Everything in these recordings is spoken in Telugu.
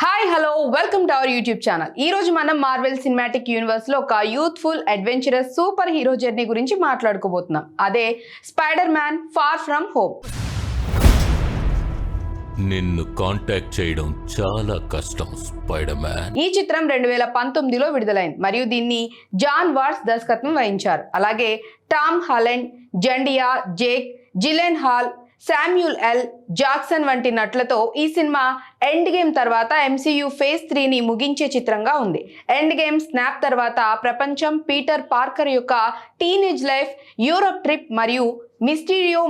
Hi hello welcome to our YouTube channel. ఈ రోజు మనం మార్వెల్ సినిమాటిక్ యూనివర్స్ లో ఒక youthful adventurous superhero journey గురించి మాట్లాడుకోబోతున్నాం. అదే spider man far from Home. నిన్ను కాంటాక్ట్ చేయడం చాలా కష్టం స్పైడర్ మ్యాన్. ఈ చిత్రం 2019లో విడుదలైంది మరియు దీన్ని జాన్ వాట్స్ దర్శకత్వం వహించారు. అలాగే Tom Holland, Zendaya Jake, Gyllenhaal, Samuel L Jackson వంటి నటులతో ఈ సినిమా ఎండ్ గేమ్ తర్వాత MCU ఫేజ్ 3ని ముగించే చిత్రంగా ఉంది. ఎండ్ గేమ్ స్నాప్ తర్వాత ప్రపంచం, పీటర్ పార్కర్ యొక్క టీనేజ్ లైఫ్, యూరోప్ ట్రిప్ మరియు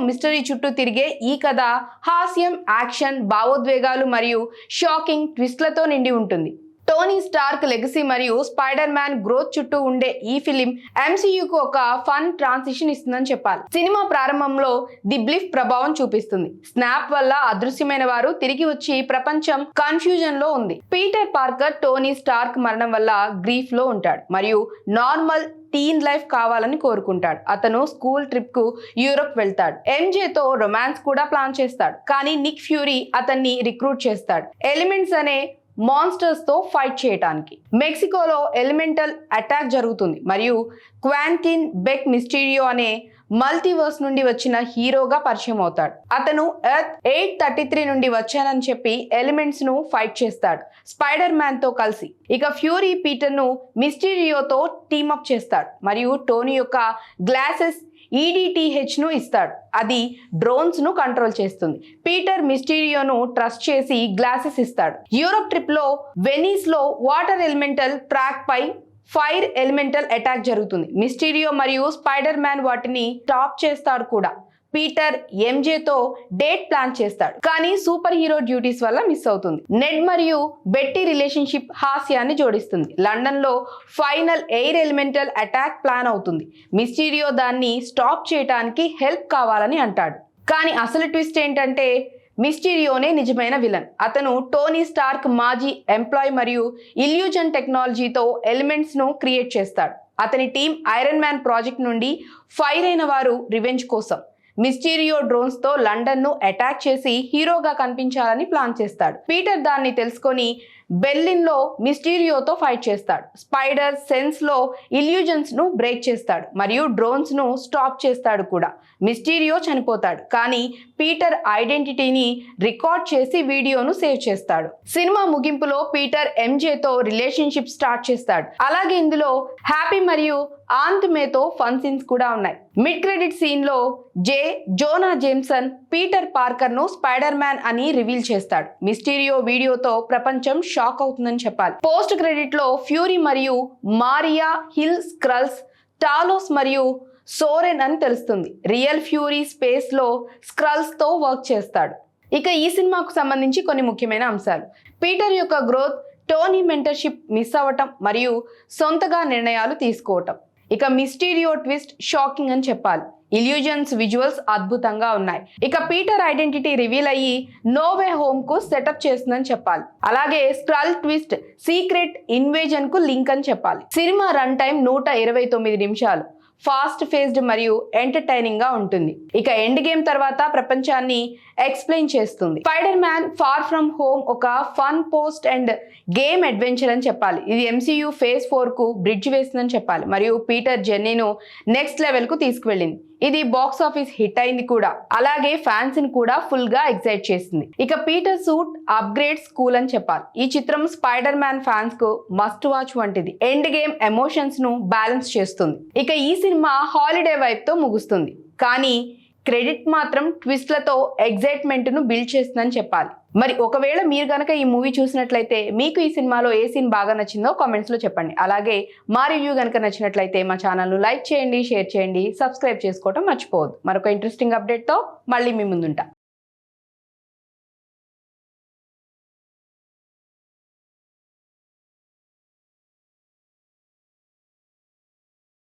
మిస్టరీ చుట్టూ తిరిగే ఈ కథ హాస్యం, యాక్షన్, భావోద్వేగాలు మరియు షాకింగ్ ట్విస్ట్లతో నిండి ఉంటుంది. టోనీ స్టార్క్ లెగసీ మరియు స్పైడర్ మ్యాన్ గ్రోత్ చుట్టూ ఉండే ఈ ఫిలిం MCUకు ఒక ఫన్ ట్రాన్సిషన్ ఇస్తుందని చెప్పాలి. సినిమా ప్రారంభంలో ది బ్లిఫ్ ప్రభావం చూపిస్తుంది. స్నాప్ వల్ల అదృశ్యమైన వారు తిరిగి వచ్చి ప్రపంచం కన్ఫ్యూజన్ లో ఉంది. పీటర్ పార్కర్ టోనీ స్టార్క్ మరణం వల్ల గ్రీఫ్ లో ఉంటాడు మరియు నార్మల్ టీన్ లైఫ్ కావాలని కోరుకుంటాడు. అతను స్కూల్ ట్రిప్ కు యూరోప్ వెళ్తాడు. MJతో రొమాన్స్ కూడా ప్లాన్ చేస్తాడు. కానీ నిక్ ఫ్యూరీ అతన్ని రిక్రూట్ చేస్తాడు ఎలిమెంట్స్ అనే మాన్స్టర్స్ తో ఫైట్ చేయడానికి. మెక్సికోలో ఎలిమెంటల్ అటాక్ జరుగుతుంది మరియు క్వాంటిన్ బెక్ మిస్టీరియో అనే మల్టీవర్స్ నుండి వచ్చిన హీరోగా పరిచయం అవుతాడు. అతను ఎర్త్ 833 నుండి వచ్చానని చెప్పి ఎలిమెంట్స్ ను ఫైట్ చేస్తాడు స్పైడర్ మ్యాన్ తో కలిసి. ఇక ఫ్యూరీ పీటర్ ను మిస్టీరియోతో టీమప్ చేస్తాడు మరియు టోనీ యొక్క గ్లాసెస్ EDTH ను ఇస్తాడు. అది డ్రోన్స్ ను కంట్రోల్ చేస్తుంది. పీటర్ మిస్టీరియోను ట్రస్ట్ చేసి గ్లాసెస్ ఇస్తాడు. యూరోప్ ట్రిప్ లో వెనీస్ లో వాటర్ ఎలిమెంటల్ ట్రాక్ పై ఫైర్ ఎలిమెంటల్ అటాక్ జరుగుతుంది. మిస్టీరియో మరియు స్పైడర్ మ్యాన్ వాటిని స్టాప్ చేస్తాడు కూడా. పీటర్ MJతో డేట్ ప్లాన్ చేస్తాడు కానీ సూపర్ హీరో డ్యూటీస్ వల్ల మిస్ అవుతుంది. నెడ్ మరియు బెట్టి రిలేషన్షిప్ హాస్యాన్ని జోడిస్తుంది. లండన్ లో final air elemental attack plan అవుతుంది. మిస్టీరియో దాన్ని స్టాప్ చేయడానికి హెల్ప్ కావాలని అంటాడు. కానీ అసలు ట్విస్ట్ ఏంటంటే మిస్టీరియోనే నిజమైన విలన్. అతను టోనీ స్టార్క్ మాజీ ఎంప్లాయ్ మరియు ఇల్యూజన్ టెక్నాలజీతో ఎలిమెంట్స్ ను క్రియేట్ చేస్తాడు. అతని టీం ఐరన్ మ్యాన్ ప్రాజెక్ట్ నుండి ఫైర్ అయిన వారు రివెంజ్ కోసం మిస్టీరియో డ్రోన్స్ తో లండన్ ను అటాక్ చేసి హీరోగా కనిపించాలని ప్లాన్ చేస్తాడు. పీటర్ దాన్ని తెలుసుకొని బెర్లిన్ లో మిస్టీరియోతో ఫైట్ చేస్తాడు. స్పైడర్ సెన్స్ లో ఇల్యూజన్స్ ను బ్రేక్ చేస్తాడు మరియు డ్రోన్స్ ను స్టాప్ చేస్తాడు కూడా. మిస్టీరియో చనిపోతాడు కానీ పీటర్ ఐడెంటిటీని రికార్డ్ చేసి వీడియోను సేవ్ చేస్తాడు. సినిమా ముగింపులో పీటర్ MJతో రిలేషన్షిప్ స్టార్ట్ చేస్తాడు. అలాగే ఇందులో హ్యాపీ మరియు ఆంత్ మేతో ఫన్ సీన్స్ కూడా ఉన్నాయి. మిడ్ క్రెడిట్ సీన్ లో జోనా జేమ్సన్ పీటర్ పార్కర్ ను స్పైడర్ మ్యాన్ అని రివీల్ చేస్తాడు. మిస్టీరియో వీడియోతో ప్రపంచం షాక్ అవుతుందని చెప్పాలి. పోస్ట్ క్రెడిట్ లో ఫ్యూరీ మరియు మారియా హిల్ స్క్రల్స్, టాలోస్ మరియు సోరెన్ అని తెలుస్తుంది. రియల్ ఫ్యూరీ స్పేస్ లో స్క్రల్స్ తో వర్క్ చేస్తాడు. ఇక ఈ సినిమాకు సంబంధించి కొన్ని ముఖ్యమైన అంశాలు: పీటర్ యొక్క గ్రోత్, టోనీ మెంటర్షిప్ మిస్ అవ్వటం మరియు సొంతగా నిర్ణయాలు తీసుకోవటం. ఇక మిస్టీరియో ట్విస్ట్ షాకింగ్ అని చెప్పాలి. ఇల్యూజన్స్ విజువల్స్ అద్భుతంగా ఉన్నాయి. ఇక పీటర్ ఐడెంటిటీ రివీల్ అయ్యి నో వే హోమ్ కు సెటప్ చేస్తుందని చెప్పాలి. అలాగే స్క్రల్ ట్విస్ట్ సీక్రెట్ ఇన్వేజన్ కు లింక్ అని చెప్పాలి. సినిమా రన్ టైం 129 నిమిషాలు. ఫాస్ట్ ఫేస్డ్ మరియు ఎంటర్టైనింగ్ గా ఉంటుంది. ఇక ఎండ్ గేమ్ తర్వాత ప్రపంచాన్ని ఎక్స్ప్లెయిన్ చేస్తుంది. Spider man far from home ఒక fun post Endgame adventure అని చెప్పాలి. ఇది MCU ఫేజ్ 4 కు బ్రిడ్జ్ వేస్తుందని చెప్పాలి మరియు పీటర్ జర్నీను నెక్స్ట్ లెవెల్ కు తీసుకువెళ్ళింది. ఇది బాక్స్ ఆఫీస్ హిట్ అయింది కూడా. అలాగే ఫ్యాన్స్ ని కూడా ఫుల్ గా ఎక్సైట్ చేసింది. ఇక పీటర్ సూట్ అప్గ్రేడ్స్ కూల్ అని చెప్పాలి. ఈ చిత్రం స్పైడర్ మ్యాన్ ఫ్యాన్స్ కు మస్ట్ వాచ్ వంటిది. ఎండ్ గేమ్ ఎమోషన్స్ ను బ్యాలెన్స్ చేస్తుంది. ఇక ఈ సినిమా హాలిడే వైబ్ తో ముగుస్తుంది కానీ క్రెడిట్ మాత్రం ట్విస్ట్లతో ఎగ్జైట్మెంట్ ను బిల్డ్ చేస్తుందని చెప్పాలి. మరి ఒకవేళ మీరు కనుక ఈ మూవీ చూసినట్లయితే మీకు ఈ సినిమాలో ఏ సీన్ బాగా నచ్చిందో కామెంట్స్ లో చెప్పండి. అలాగే మా రివ్యూ కనుక నచ్చినట్లయితే మా ఛానల్ ను లైక్ చేయండి, షేర్ చేయండి, సబ్స్క్రైబ్ చేసుకోవడం మర్చిపోవద్దు. మరొక ఇంట్రెస్టింగ్ అప్డేట్ తో మళ్ళీ మీ ముందుంటా.